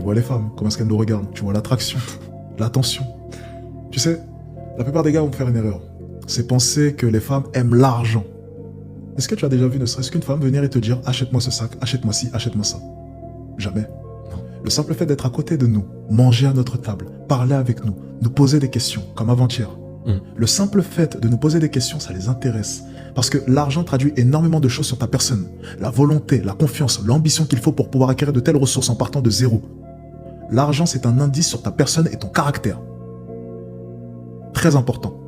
vois les femmes, comment est-ce qu'elles nous regardent. Tu vois l'attraction, l'attention. Tu sais, la plupart des gars vont faire une erreur. C'est penser que les femmes aiment l'argent. Est-ce que tu as déjà vu ne serait-ce qu'une femme venir et te dire « Achète-moi ce sac, achète-moi ci, achète-moi ça ». Jamais. Non. Le simple fait d'être à côté de nous, manger à notre table, parler avec nous, nous poser des questions, comme avant-hier. Le simple fait de nous poser des questions, ça les intéresse. Parce que l'argent traduit énormément de choses sur ta personne. La volonté, la confiance, l'ambition qu'il faut pour pouvoir acquérir de telles ressources en partant de zéro. L'argent, c'est un indice sur ta personne et ton caractère. Très important.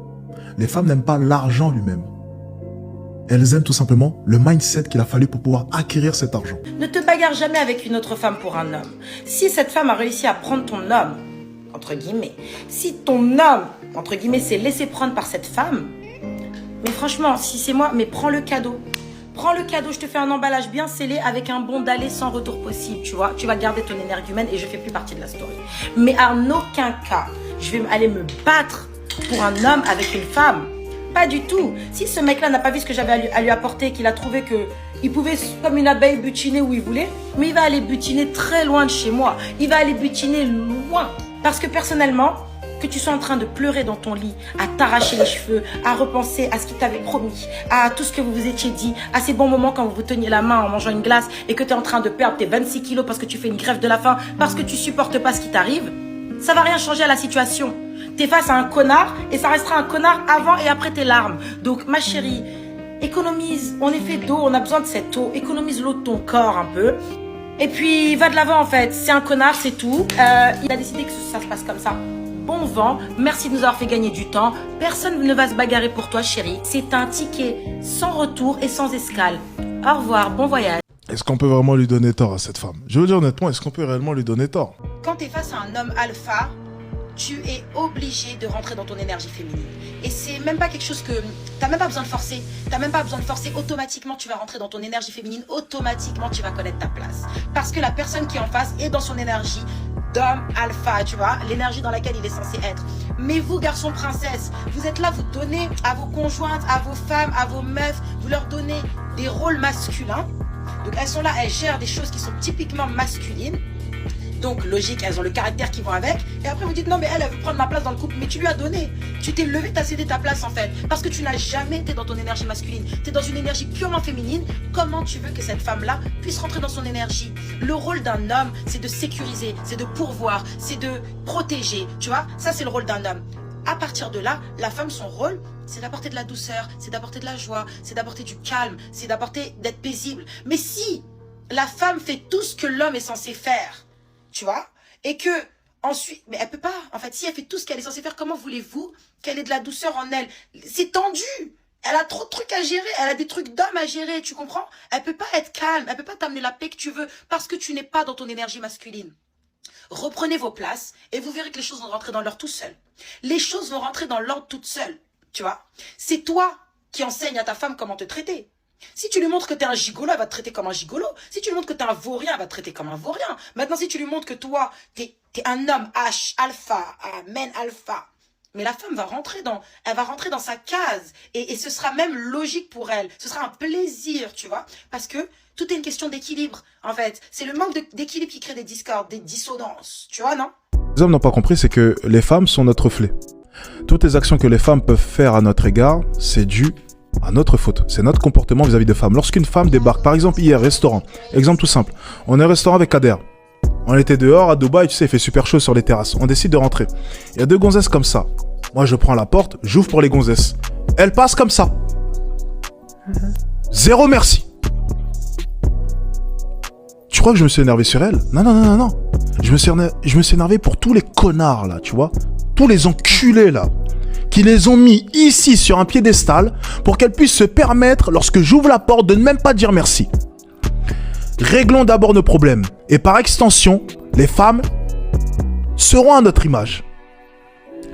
Les femmes n'aiment pas l'argent lui-même. Elles aiment tout simplement le mindset qu'il a fallu pour pouvoir acquérir cet argent. Ne te bagarre jamais avec une autre femme pour un homme. Si cette femme a réussi à prendre ton homme, entre guillemets, si ton homme, entre guillemets, s'est laissé prendre par cette femme, mais franchement, si c'est moi, mais prends le cadeau. Prends le cadeau, je te fais un emballage bien scellé avec un bon d'aller sans retour possible, tu vois. Tu vas garder ton énergie humaine et je fais plus partie de la story. Mais en aucun cas, je vais aller me battre pour un homme avec une femme. Pas du tout. Si ce mec-là n'a pas vu ce que j'avais à lui apporter, qu'il a trouvé que il pouvait, comme une abeille, butiner où il voulait, mais il va aller butiner très loin de chez moi. Il va aller butiner loin. Parce que personnellement, que tu sois en train de pleurer dans ton lit, à t'arracher les cheveux, à repenser à ce qu'il t'avait promis, à tout ce que vous vous étiez dit, à ces bons moments quand vous vous teniez la main en mangeant une glace et que tu es en train de perdre tes 26 kilos parce que tu fais une grève de la faim, parce que tu supportes pas ce qui t'arrive, ça va rien changer à la situation. T'es face à un connard et ça restera un connard avant et après tes larmes. Donc ma chérie, économise, on est fait d'eau, on a besoin de cette eau, économise l'eau de ton corps un peu. Et puis va de l'avant en fait, c'est un connard, c'est tout. Il a décidé que ça se passe comme ça. Bon vent, merci de nous avoir fait gagner du temps. Personne ne va se bagarrer pour toi chérie. C'est un ticket sans retour et sans escale. Au revoir, bon voyage. Est-ce qu'on peut vraiment lui donner tort à cette femme? Je veux dire honnêtement, est-ce qu'on peut réellement lui donner tort? Quand tu es face à un homme alpha, tu es obligé de rentrer dans ton énergie féminine. Et c'est même pas quelque chose que... T'as même pas besoin de forcer. T'as même pas besoin de forcer. Automatiquement, tu vas rentrer dans ton énergie féminine. Automatiquement, tu vas connaître ta place. Parce que la personne qui est en face est dans son énergie d'homme alpha, tu vois, l'énergie dans laquelle il est censé être. Mais vous, garçons princesses, vous êtes là, vous donnez à vos conjointes, à vos femmes, à vos meufs, vous leur donnez des rôles masculins. Donc elles sont là, elles gèrent des choses qui sont typiquement masculines. Donc logique, elles ont le caractère qui va avec. Et après vous dites non mais elle veut prendre ma place dans le couple. Mais tu lui as donné. Tu t'es levé, tu as cédé ta place en fait. Parce que tu n'as jamais été dans ton énergie masculine. Tu es dans une énergie purement féminine. Comment tu veux que cette femme-là puisse rentrer dans son énergie? Le rôle d'un homme, c'est de sécuriser, c'est de pourvoir, c'est de protéger. Tu vois, ça c'est le rôle d'un homme. À partir de là, la femme, son rôle, c'est d'apporter de la douceur, c'est d'apporter de la joie, c'est d'apporter du calme, c'est d'apporter d'être paisible. Mais si la femme fait tout ce que l'homme est censé faire, tu vois, et que ensuite, mais elle peut pas, en fait, si elle fait tout ce qu'elle est censée faire, comment voulez-vous qu'elle ait de la douceur en elle? C'est tendu, elle a trop de trucs à gérer, elle a des trucs d'homme à gérer, tu comprends? Elle peut pas être calme, elle peut pas t'amener la paix que tu veux, parce que tu n'es pas dans ton énergie masculine. Reprenez vos places, et vous verrez que les choses vont rentrer dans l'ordre tout seul. Les choses vont rentrer dans l'ordre toutes seules, tu vois. C'est toi qui enseignes à ta femme comment te traiter. Si tu lui montres que tu es un gigolo, elle va te traiter comme un gigolo. Si tu lui montres que tu es un vaurien, elle va te traiter comme un vaurien. Maintenant, si tu lui montres que toi, tu es un homme alpha, un man alpha, mais la femme va rentrer dans sa case. Et ce sera même logique pour elle. Ce sera un plaisir, tu vois. Parce que tout est une question d'équilibre, en fait. C'est le manque d'équilibre qui crée des discordes, des dissonances. Tu vois, non? Les hommes n'ont pas compris, c'est que les femmes sont notre reflet. Toutes les actions que les femmes peuvent faire à notre égard, c'est dû à notre faute. C'est notre comportement vis-à-vis des femmes. Lorsqu'une femme débarque, par exemple hier, restaurant, exemple tout simple, on est au restaurant avec Kader. On était dehors à Dubaï, tu sais, il fait super chaud sur les terrasses. On décide de rentrer. Il y a deux gonzesses comme ça. Moi, je prends la porte, j'ouvre pour les gonzesses. Elles passent comme ça. Zéro merci. Tu crois que je me suis énervé sur elles? Non, non, non, non, non. Je me suis énervé pour tous les connards, là, tu vois. Tous les enculés, là. Qui les ont mis ici sur un piédestal pour qu'elles puissent se permettre, lorsque j'ouvre la porte, de ne même pas dire merci. Réglons d'abord nos problèmes. Et par extension, les femmes seront à notre image.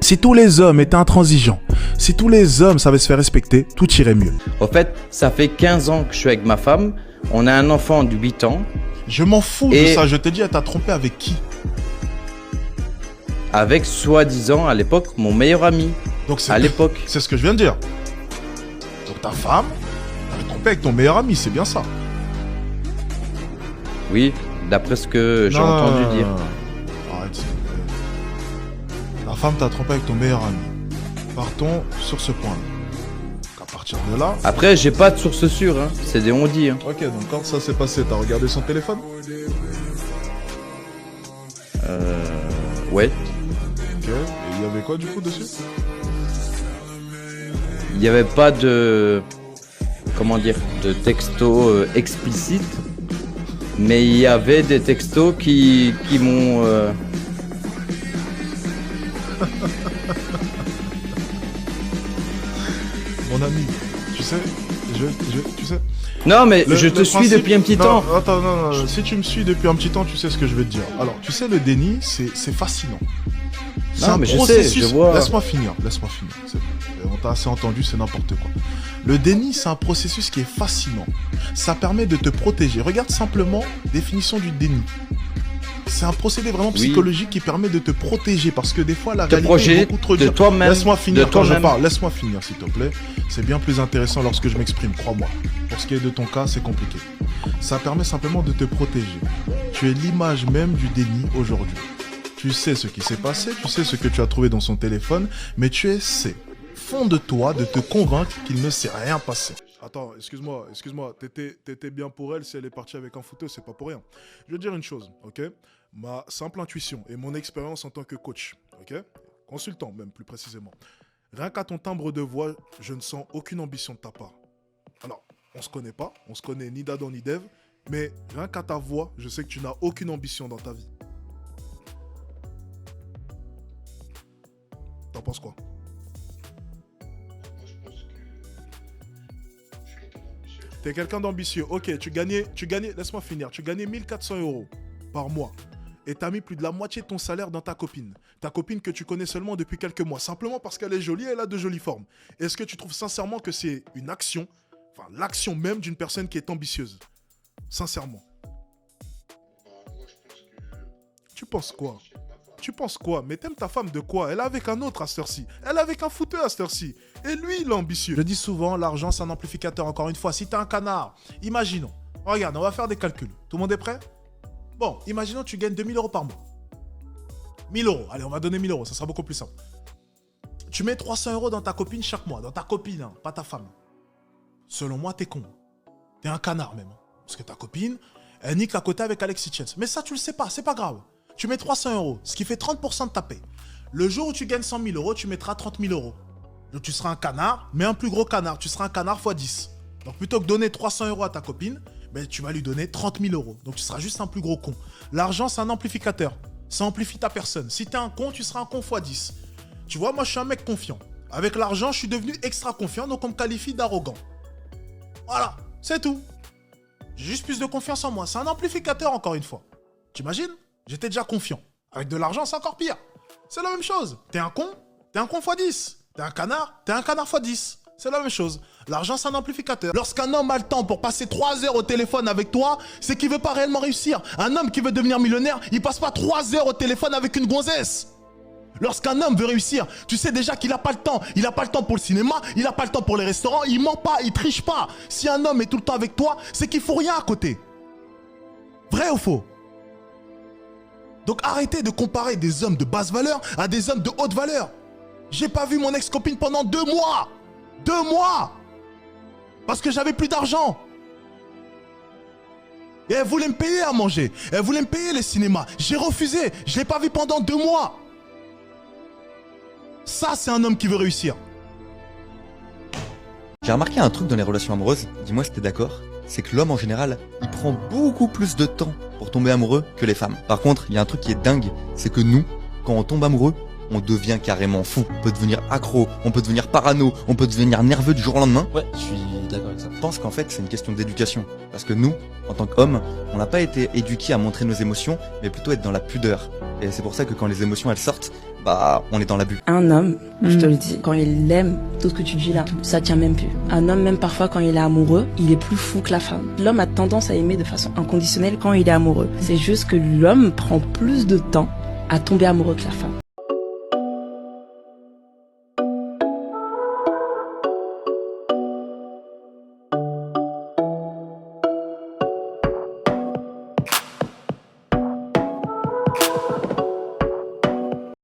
Si tous les hommes étaient intransigeants, si tous les hommes savaient se faire respecter, tout irait mieux. Au fait, ça fait 15 ans que je suis avec ma femme. On a un enfant de 8 ans. Je m'en fous de ça. Je te dis, elle t'a trompé avec qui? Avec, soi-disant, à l'époque, mon meilleur ami. Donc à l'époque. C'est ce que je viens de dire. Donc ta femme, elle est trompée avec ton meilleur ami, c'est bien ça? Oui, d'après ce que j'ai entendu dire. femme t'a trompé avec ton meilleur ami. Partons sur ce point-là. À partir de là... Après, j'ai pas de source sûre, hein. C'est des on-dit. Hein. Ok, donc quand ça s'est passé, t'as regardé son téléphone? Ouais. Ok, et il y avait quoi du coup dessus? Il y avait pas de... Comment dire? De texto explicite. Mais il y avait des textos qui m'ont... Mon ami, tu sais, tu sais... Non, mais je te le suis principe- depuis un petit non, temps. Attends, non, si tu me suis depuis un petit temps, tu sais ce que je vais te dire. Alors, tu sais, le déni, c'est fascinant. C'est un mais je sais, processus- je vois. Laisse-moi finir. C'est bon. On t'a assez entendu, c'est n'importe quoi. Le déni, c'est un processus qui est fascinant. Ça permet de te protéger. Regarde simplement, définition du déni. C'est un procédé vraiment Oui. psychologique qui permet de te protéger parce que des fois la Te réalité protéger est beaucoup trop de dure. toi-même, Laisse-moi finir de quand je toi-même. parle. Laisse-moi finir s'il te plaît. C'est bien plus intéressant lorsque je m'exprime, crois-moi. Pour ce qui est de ton cas, c'est compliqué. Ça permet simplement de te protéger. Tu es l'image même du déni aujourd'hui. Tu sais ce qui s'est passé, tu sais ce que tu as trouvé dans son téléphone, mais tu essaies, fond de toi, de te convaincre qu'il ne s'est rien passé. Attends, excuse-moi, t'étais bien pour elle si elle est partie avec un photo, c'est pas pour rien. Je veux dire une chose, ok? Ma simple intuition et mon expérience en tant que coach, ok? Consultant même plus précisément. Rien qu'à ton timbre de voix, je ne sens aucune ambition de ta part. Alors, on se connaît pas, on se connaît ni d'Adam ni d'Ève, mais rien qu'à ta voix, je sais que tu n'as aucune ambition dans ta vie. T'en penses quoi? T'es quelqu'un d'ambitieux. Ok, tu gagnais, laisse-moi finir, tu gagnais 1400 € par mois. Et t'as mis plus de la moitié de ton salaire dans ta copine. Ta copine que tu connais seulement depuis quelques mois. Simplement parce qu'elle est jolie, elle a de jolies formes. Est-ce que tu trouves sincèrement que c'est une action, enfin l'action même d'une personne qui est ambitieuse? Sincèrement. Tu penses quoi? Tu penses quoi? Mais t'aimes ta femme de quoi? Elle est avec un autre à cette heure-ci. Elle est avec un footeur à cette heure-ci. Et lui, il est ambitieux. Je dis souvent, l'argent, c'est un amplificateur. Encore une fois, si t'es un canard, imaginons. Regarde, on va faire des calculs. Tout le monde est prêt? Bon, imaginons que tu gagnes 2000 € par mois. 1000 €. Allez, on va donner 1000 €. Ça sera beaucoup plus simple. Tu mets 300 € dans ta copine chaque mois. Dans ta copine, hein, pas ta femme. Selon moi, t'es con. T'es un canard même. Parce que ta copine, elle nique à côté avec Alexis Chance. Mais ça, tu le sais pas. C'est pas grave. Tu mets 300 €, ce qui fait 30% de ta paie. Le jour où tu gagnes 100 000 €, tu mettras 30 000 €. Donc tu seras un canard, mais un plus gros canard. Tu seras un canard x 10. Donc plutôt que donner 300 € à ta copine, ben, tu vas lui donner 30 000 €. Donc tu seras juste un plus gros con. L'argent, c'est un amplificateur. Ça amplifie ta personne. Si t'es un con, tu seras un con x 10. Tu vois, moi, je suis un mec confiant. Avec l'argent, je suis devenu extra confiant, donc on me qualifie d'arrogant. Voilà, c'est tout. J'ai juste plus de confiance en moi. C'est un amplificateur, encore une fois. T'imagines? J'étais déjà confiant. Avec de l'argent, c'est encore pire. C'est la même chose. T'es un con x 10. T'es un canard x 10. C'est la même chose. L'argent, c'est un amplificateur. Lorsqu'un homme a le temps pour passer 3 heures au téléphone avec toi, c'est qu'il veut pas réellement réussir. Un homme qui veut devenir millionnaire, il passe pas 3 heures au téléphone avec une gonzesse. Lorsqu'un homme veut réussir, tu sais déjà qu'il a pas le temps. Il a pas le temps pour le cinéma, il a pas le temps pour les restaurants, il ment pas, il triche pas. Si un homme est tout le temps avec toi, c'est qu'il faut rien à côté. Vrai ou faux? Donc arrêtez de comparer des hommes de basse valeur à des hommes de haute valeur. J'ai pas vu mon ex-copine pendant 2 mois. 2 mois. Parce que j'avais plus d'argent. Et elle voulait me payer à manger. Elle voulait me payer les cinémas. J'ai refusé. Je l'ai pas vu pendant 2 mois. Ça, c'est un homme qui veut réussir. J'ai remarqué un truc dans les relations amoureuses, dis-moi si t'es d'accord, c'est que l'homme en général, il prend beaucoup plus de temps pour tomber amoureux que les femmes. Par contre, il y a un truc qui est dingue, c'est que nous, quand on tombe amoureux, on devient carrément fou. On peut devenir accro, on peut devenir parano, on peut devenir nerveux du jour au lendemain. Ouais, je suis d'accord avec ça. Je pense qu'en fait, c'est une question d'éducation. Parce que nous, en tant qu'hommes, on n'a pas été éduqués à montrer nos émotions, mais plutôt être dans la pudeur. Et c'est pour ça que quand les émotions, elles sortent, bah, on est dans l'abus. Un homme, je te le dis, quand il aime, tout ce que tu dis là, ça tient même plus. Un homme, même parfois quand il est amoureux, il est plus fou que la femme. L'homme a tendance à aimer de façon inconditionnelle quand il est amoureux. C'est juste que l'homme prend plus de temps à tomber amoureux que la femme.